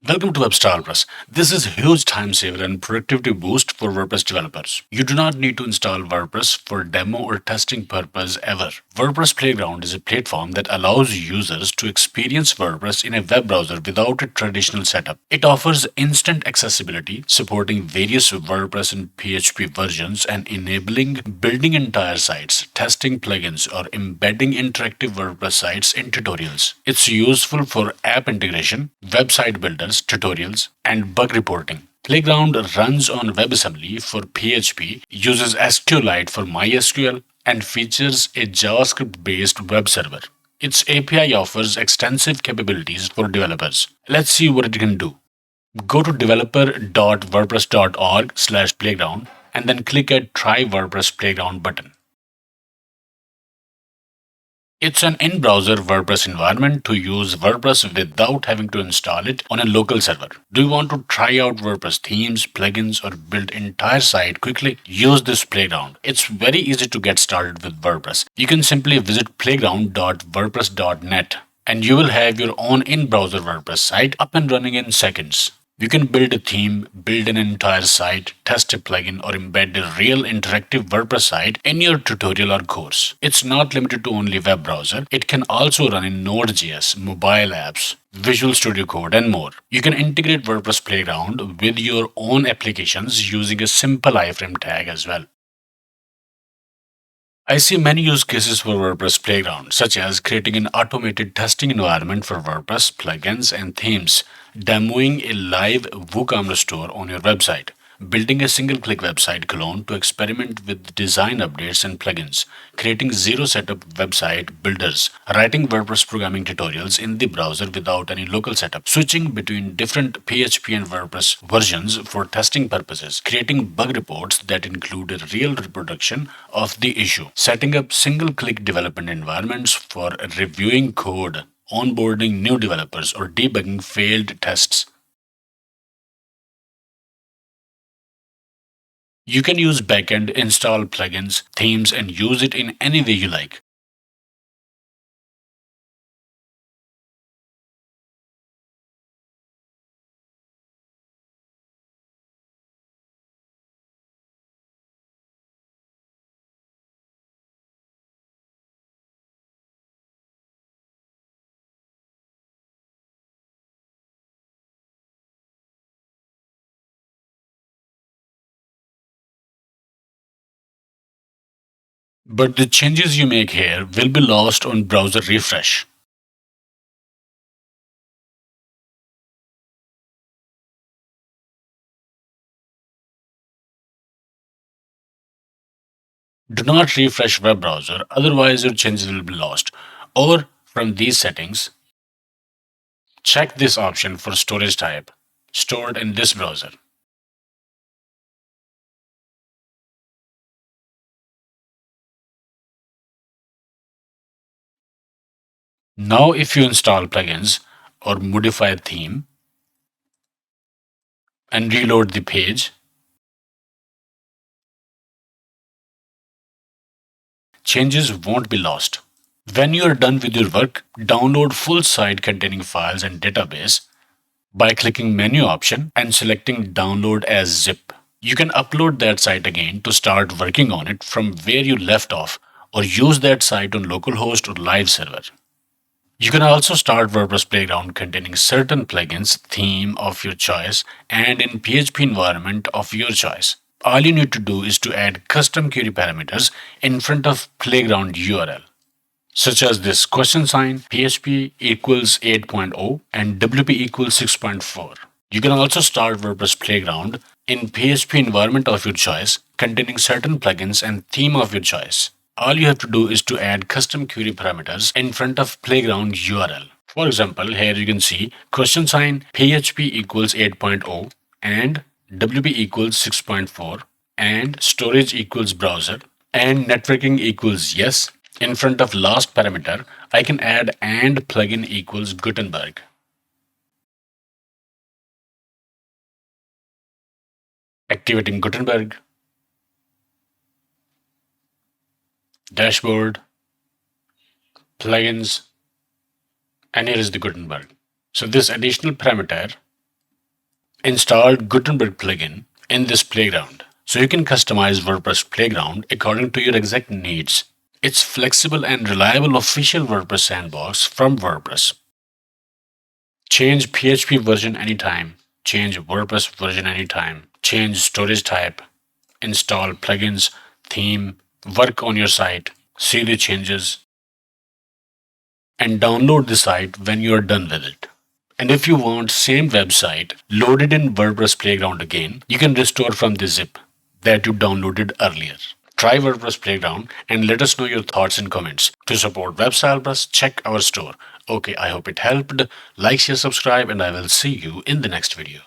Welcome to WordPress. This is a huge time saver and productivity boost for WordPress developers. You do not need to install WordPress for demo or testing purpose ever. WordPress Playground is a platform that allows users to experience WordPress in a web browser without a traditional setup. It offers instant accessibility, supporting various WordPress and PHP versions and enabling building entire sites, testing plugins, or embedding interactive WordPress sites in tutorials. It's useful for app integration, website builders, tutorials, and bug reporting. Playground runs on WebAssembly for PHP, uses SQLite for MySQL, and features a JavaScript based web server. Its API offers extensive capabilities for developers. Let's see what it can do. Go to developer.wordpress.org/playground and then click at Try WordPress Playground button. It's an in-browser WordPress environment to use WordPress without having to install it on a local server. Do you want to try out WordPress themes, plugins, or build entire site quickly? Use this playground. It's very easy to get started with WordPress. You can simply visit playground.wordpress.net and you will have your own in-browser WordPress site up and running in seconds. You can build a theme, build an entire site, test a plugin, or embed a real interactive WordPress site in your tutorial or course. It's not limited to only web browser. It can also run in Node.js, mobile apps, Visual Studio Code, and more. You can integrate WordPress Playground with your own applications using a simple iframe tag as well. I see many use cases for WordPress Playground, such as creating an automated testing environment for WordPress plugins and themes, demoing a live WooCommerce store on your website, building a single-click website clone to experiment with design updates and plugins, creating zero-setup website builders, writing WordPress programming tutorials in the browser without any local setup, switching between different PHP and WordPress versions for testing purposes, creating bug reports that include a real reproduction of the issue, setting up single-click development environments for reviewing code, onboarding new developers, or debugging failed tests. You can use backend, install plugins, themes, and use it in any way you like. But the changes you make here will be lost on browser refresh. Do not refresh web browser, otherwise your changes will be lost. Or from these settings, check this option for storage type, stored in this browser. Now if you install plugins or modify a theme and reload the page, changes won't be lost. When you are done with your work, download full site containing files and database by clicking menu option and selecting download as zip. You can upload that site again to start working on it from where you left off or use that site on localhost or live server. You can also start WordPress Playground containing certain plugins, theme of your choice, and in PHP environment of your choice. All you need to do is to add custom query parameters in front of Playground URL, such as this question sign, PHP equals 8.0 and WP equals 6.4. You can also start WordPress Playground in PHP environment of your choice containing certain plugins and theme of your choice. All you have to do is to add custom query parameters in front of Playground URL. For example, here you can see question sign PHP equals 8.0 and WP equals 6.4 and storage equals browser and networking equals yes. In front of last parameter, I can add and plugin equals Gutenberg. Activating Gutenberg, dashboard, plugins, and here is the Gutenberg. So this additional parameter Install Gutenberg plugin in this playground. So you can customize WordPress Playground according to your exact needs. It's flexible and reliable official WordPress sandbox from WordPress. Change PHP version anytime. Change WordPress version anytime. Change storage type. Install plugins, theme, work on your site, see the changes, and download the site when you are done with it. And if you want same website loaded in WordPress Playground again, you can restore from the zip that you downloaded earlier. Try WordPress Playground and let us know your thoughts in comments. To support Web Plus, check our store. Okay, I hope it helped. Like, share, subscribe, and I will see you in the next video.